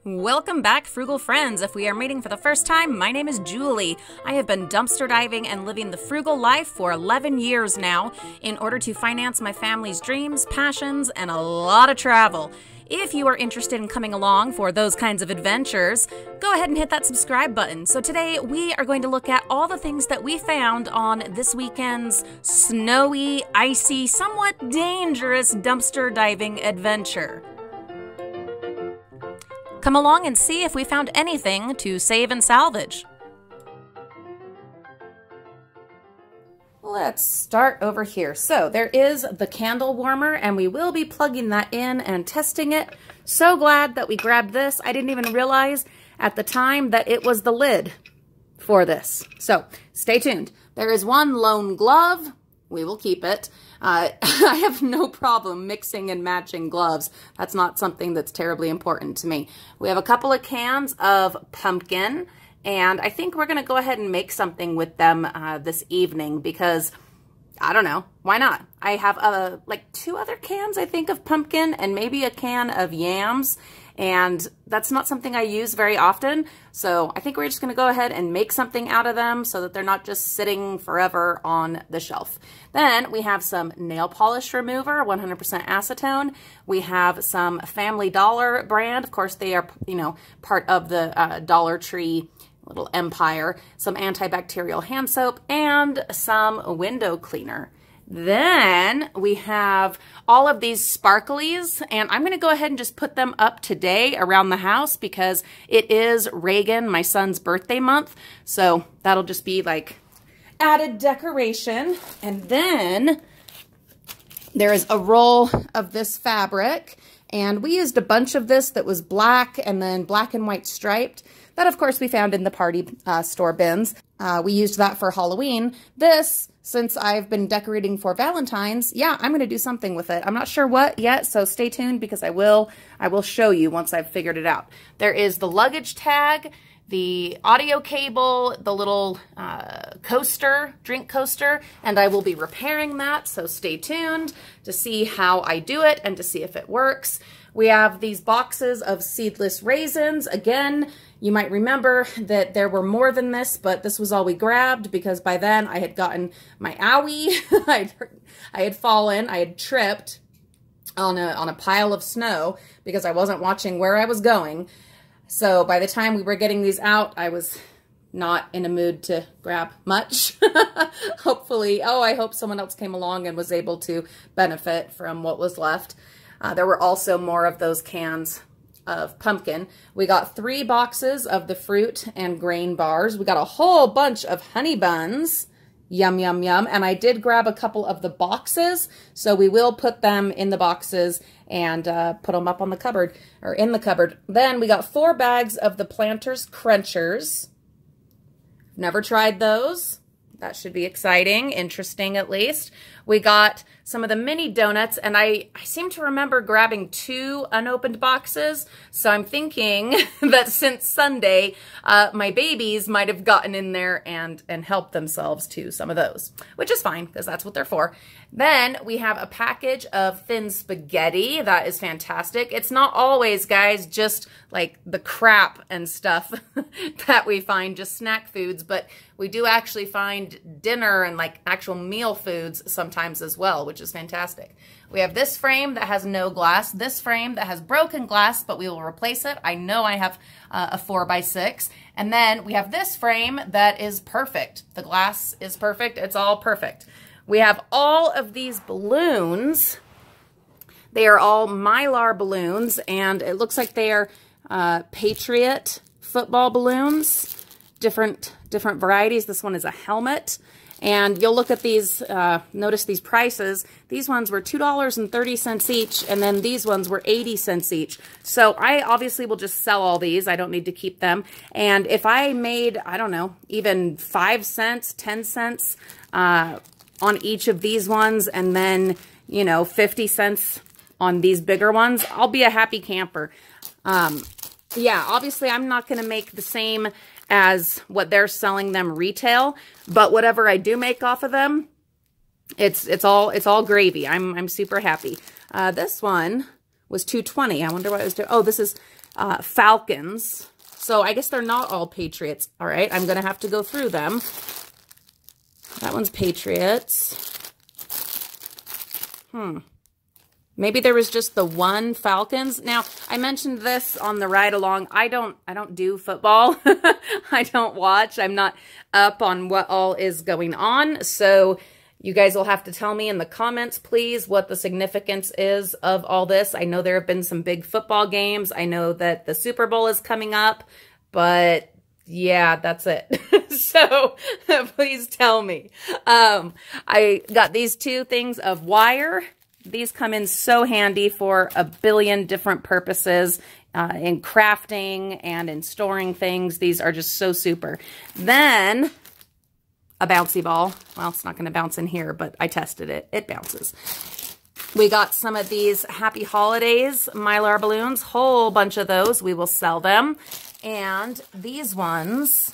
Welcome back, Frugal Friends. If we are meeting for the first time, my name is Julie. I have been dumpster diving and living the frugal life for 11 years now in order to finance my family's dreams, passions, and a lot of travel. If you are interested in coming along for those kinds of adventures, go ahead and hit that subscribe button. So today we are going to look at all the things that we found on this weekend's snowy, icy, somewhat dangerous dumpster diving adventure. Come along and see if we found anything to save and salvage. Let's start over here. So there is the candle warmer, and we will be plugging that in and testing it. So glad that we grabbed this. I didn't even realize at the time that it was the lid for this. So stay tuned. There is one lone glove. We will keep it. I have no problem mixing and matching gloves. That's not something that's terribly important to me. We have a couple of cans of pumpkin, and I think we're going to go ahead and make something with them this evening because, I don't know, why not? I have like 2 other cans, I think, of pumpkin and maybe a can of yams, and that's not something I use very often. So I think we're just going to go ahead and make something out of them so that they're not just sitting forever on the shelf. Then we have some nail polish remover, 100% acetone. We have some Family Dollar brand. Of course, they are, you know, part of the Dollar Tree little empire. Some antibacterial hand soap and some window cleaner. Then we have all of these sparklies, and I'm going to go ahead and just put them up today around the house because it is Reagan, my son's birthday month. So that'll just be like added decoration. And then there is a roll of this fabric, and we used a bunch of this that was black and then black and white striped. That, of course, we found in the party store bins. We used that for Halloween. This, since I've been decorating for Valentine's, yeah, I'm going to do something with it. I'm not sure what yet, so stay tuned because I will show you once I've figured it out. There is the luggage tag, the audio cable, the little coaster, drink coaster, and I will be repairing that, so stay tuned to see how I do it and to see if it works. We have these boxes of Seedless Raisins. Again, you might remember that there were more than this, but this was all we grabbed because by then I had gotten my owie. I had fallen, I had tripped on a pile of snow because I wasn't watching where I was going. So by the time we were getting these out, I was not in a mood to grab much. Hopefully, I hope someone else came along and was able to benefit from what was left. There were also more of those cans of pumpkin. We got 3 boxes of the fruit and grain bars. We got a whole bunch of honey buns. Yum, yum, yum. And I did grab a couple of the boxes, so we will put them in the boxes and put them up on the cupboard, or in the cupboard. Then we got 4 bags of the Planters Crunchers. Never tried those. That should be exciting, interesting at least. We got some of the mini donuts, and I seem to remember grabbing 2 unopened boxes, so I'm thinking that since Sunday, my babies might have gotten in there and helped themselves to some of those, which is fine, because that's what they're for. Then we have a package of thin spaghetti. That is fantastic. It's not always, guys, just like the crap and stuff that we find, just snack foods, but we do actually find dinner and like actual meal foods sometimes as well, which is fantastic. We have this frame that has no glass, this frame that has broken glass, but we will replace it. I know I have a 4x6. And then we have this frame that is perfect. The glass is perfect. It's all perfect. We have all of these balloons. They are all Mylar balloons, and it looks like they are Patriot football balloons. Different varieties. This one is a helmet. And you'll look at these, notice these prices. These ones were $2.30 each, and then these ones were 80 cents each. So I obviously will just sell all these. I don't need to keep them. And if I made, I don't know, even 5 cents, 10 cents on each of these ones, and then, you know, 50 cents on these bigger ones, I'll be a happy camper. Yeah, obviously I'm not going to make the same as what they're selling them retail, but whatever I do make off of them, it's all gravy. I'm super happy. This one was $2.20. I wonder what it was doing. Oh, this is Falcons. So I guess they're not all Patriots. All right, I'm going to have to go through them. That one's Patriots. Maybe there was just the one Falcons. Now, I mentioned this on the ride along. I don't do football. I don't watch. I'm not up on what all is going on. So you guys will have to tell me in the comments, please, what the significance is of all this. I know there have been some big football games. I know that the Super Bowl is coming up, but yeah, that's it. So please tell me. I got these two things of wire. These come in so handy for a billion different purposes in crafting and in storing things. These are just so super. Then a bouncy ball. Well, it's not going to bounce in here, but I tested it. It bounces. We got some of these Happy Holidays Mylar balloons. Whole bunch of those. We will sell them. And these ones,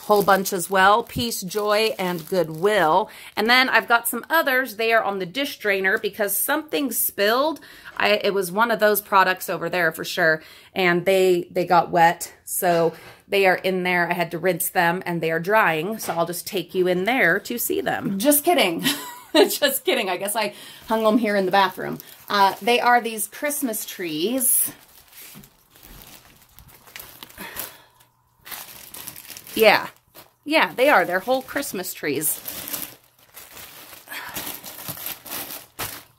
whole bunch as well. Peace, joy, and goodwill. And then I've got some others. They are on the dish drainer because something spilled. It was one of those products over there for sure. And they got wet. So they are in there. I had to rinse them and they are drying. So I'll just take you in there to see them. Just kidding. Just kidding. I guess I hung them here in the bathroom. They are these Christmas trees. Yeah. Yeah, they are. They're whole Christmas trees.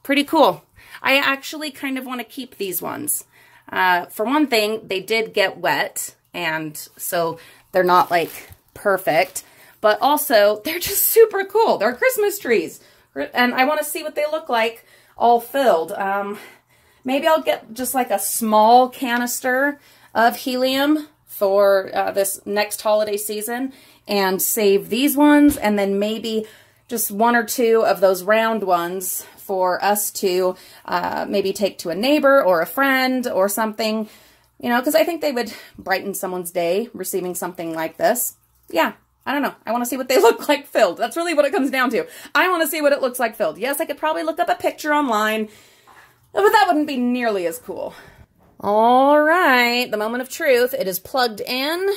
Pretty cool. I actually kind of want to keep these ones. For one thing, they did get wet, and so they're not, like, perfect. But also, they're just super cool. They're Christmas trees. And I want to see what they look like all filled. Maybe I'll get just, like, a small canister of helium for this next holiday season and save these ones, and then maybe just one or two of those round ones for us to maybe take to a neighbor or a friend or something, you know, because I think they would brighten someone's day receiving something like this. Yeah, I don't know. I want to see what they look like filled. That's really what it comes down to. I want to see what it looks like filled. Yes, I could probably look up a picture online, but that wouldn't be nearly as cool. All right, the moment of truth. It is plugged in.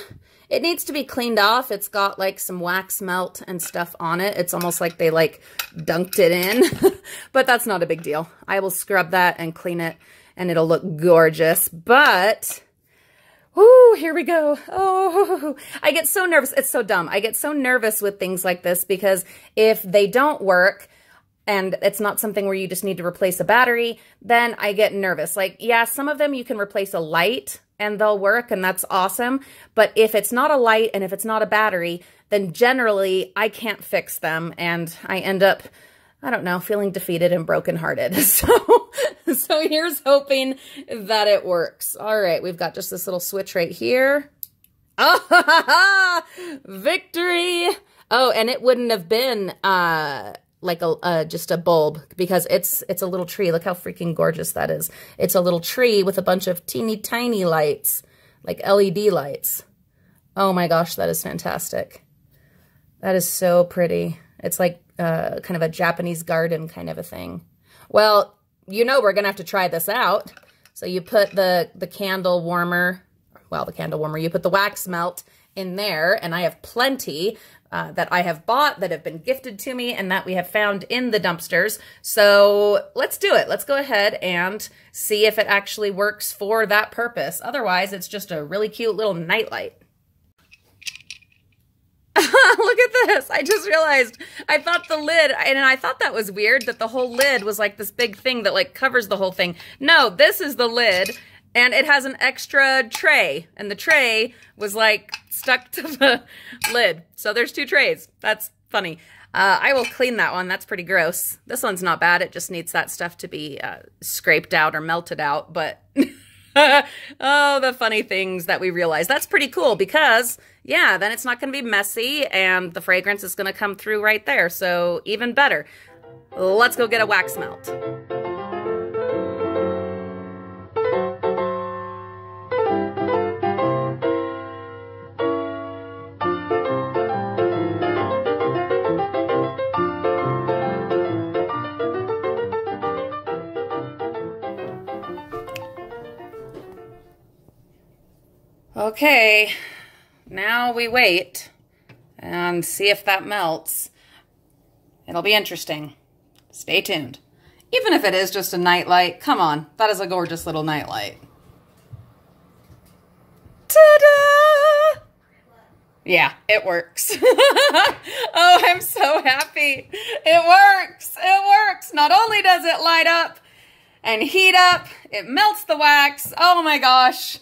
It needs to be cleaned off. It's got like some wax melt and stuff on it. It's almost like they like dunked it in, but that's not a big deal. I will scrub that and clean it and it'll look gorgeous. But, whoo, here we go. Oh, I get so nervous. It's so dumb. I get so nervous with things like this because if they don't work, and it's not something where you just need to replace a battery, then I get nervous. Like, yeah, some of them you can replace a light and they'll work, and that's awesome. But if it's not a light and if it's not a battery, then generally I can't fix them, and I end up, I don't know, feeling defeated and brokenhearted. So here's hoping that it works. All right, we've got just this little switch right here. Oh, victory! Oh, and it wouldn't have been like just a bulb, because it's a little tree. Look how freaking gorgeous that is. It's a little tree with a bunch of teeny tiny lights, like LED lights. Oh my gosh, that is fantastic. That is so pretty. It's like kind of a Japanese garden kind of a thing. Well, you know we're gonna have to try this out. So you put the candle warmer, well, the candle warmer, you put the wax melt in there, and I have plenty that I have bought, that have been gifted to me, and that we have found in the dumpsters. So let's do it. Let's go ahead and see if it actually works for that purpose. Otherwise, it's just a really cute little nightlight. Look at this. I just realized I thought the lid, and I thought that was weird that the whole lid was like this big thing that like covers the whole thing. No, this is the lid. And it has an extra tray, and the tray was like stuck to the lid. So there's two trays. That's funny. I will clean that one. That's pretty gross. This one's not bad. It just needs that stuff to be scraped out or melted out. But oh, the funny things that we realize. That's pretty cool because, yeah, then it's not going to be messy and the fragrance is going to come through right there. So even better. Let's go get a wax melt. Okay, now we wait and see if that melts. It'll be interesting. Stay tuned. Even if it is just a nightlight, come on, that is a gorgeous little nightlight. Ta-da! Yeah, it works. Oh, I'm so happy. It works. It works. Not only does it light up and heat up, it melts the wax. Oh my gosh.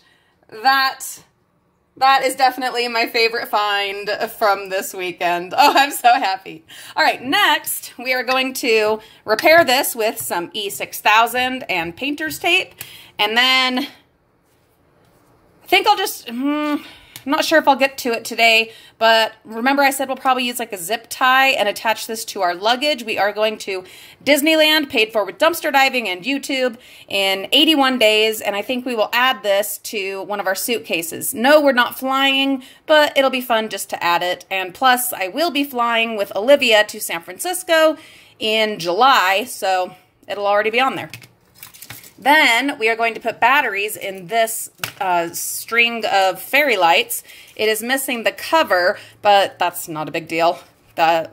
That is definitely my favorite find from this weekend. Oh, I'm so happy. All right, next we are going to repair this with some E6000 and painter's tape. And then I think I'll just, I'm not sure if I'll get to it today, but remember I said we'll probably use like a zip tie and attach this to our luggage. We are going to Disneyland, paid for with dumpster diving and YouTube, in 81 days, and I think we will add this to one of our suitcases. No, we're not flying, but it'll be fun just to add it. And plus, I will be flying with Olivia to San Francisco in July, so it'll already be on there. Then we are going to put batteries in this string of fairy lights. It is missing the cover, but that's not a big deal. The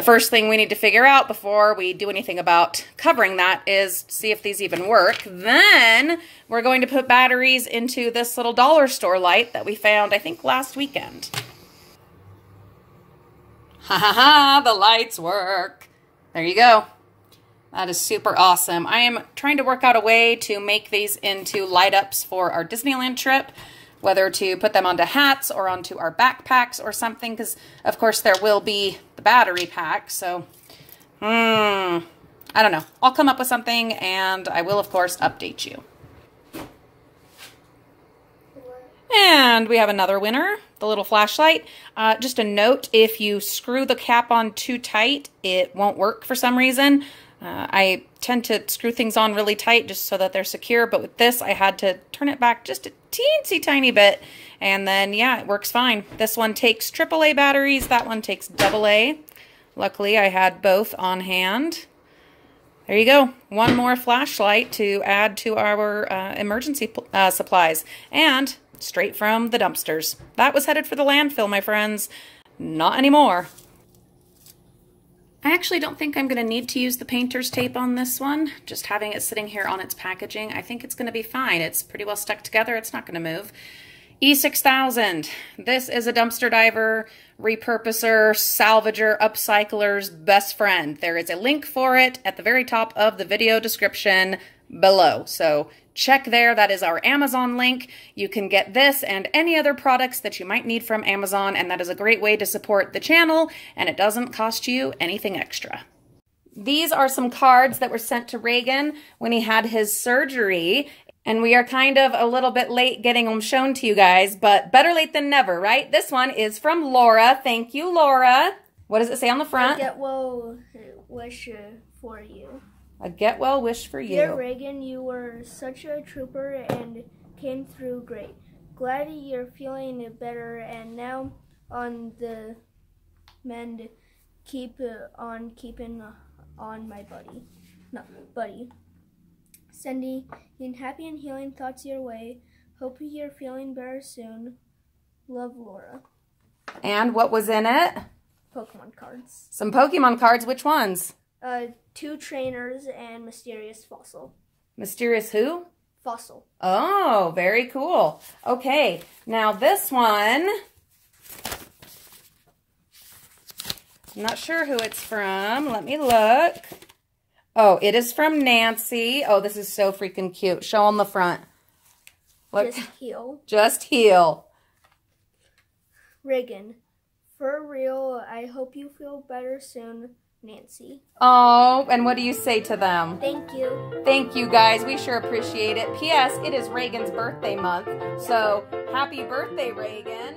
first thing we need to figure out before we do anything about covering that is see if these even work. Then we're going to put batteries into this little dollar store light that we found, I think, last weekend. Ha ha ha, the lights work. There you go. That is super awesome. I am trying to work out a way to make these into light ups for our Disneyland trip, whether to put them onto hats or onto our backpacks or something, because of course there will be the battery pack. So, I don't know. I'll come up with something and I will of course update you. And we have another winner, the little flashlight. Just a note, if you screw the cap on too tight, it won't work for some reason. I tend to screw things on really tight just so that they're secure, but with this I had to turn it back just a teensy tiny bit, and then yeah, it works fine. This one takes AAA batteries, that one takes AA. Luckily I had both on hand. There you go, one more flashlight to add to our emergency supplies, and straight from the dumpsters. That was headed for the landfill, my friends. Not anymore. I actually don't think I'm going to need to use the painter's tape on this one. Just having it sitting here on its packaging, I think it's going to be fine. It's pretty well stuck together. It's not going to move. E6000. This is a dumpster diver, repurposer, salvager, upcycler's best friend. There is a link for it at the very top of the video description below. So check there. That is our Amazon link. You can get this and any other products that you might need from Amazon, and that is a great way to support the channel, and it doesn't cost you anything extra. These are some cards that were sent to Reagan when he had his surgery, and we are kind of a little bit late getting them shown to you guys, but better late than never, right? This one is from Laura. Thank you, Laura. What does it say on the front? Get well wish for you. A get well wish for you. Dear Reagan, you were such a trooper and came through great. Glad you're feeling better and now on the mend. Keep on keeping on, my buddy. No, buddy. Sending happy and healing thoughts your way. Hope you're feeling better soon. Love, Laura. And what was in it? Pokemon cards. Some Pokemon cards. Which ones? 2 trainers and mysterious fossil. Mysterious who? Fossil. Oh, very cool. Okay, now this one, I'm not sure who it's from. Let me look. Oh, it is from Nancy. Oh, this is so freaking cute. Show on the front. Look. Just heal. Just heal. Reagan, for real, I hope you feel better soon. Nancy. Oh, and what do you say to them? Thank you. Thank you, guys. We sure appreciate it. P.S. It is Reagan's birthday month, so happy birthday, Reagan.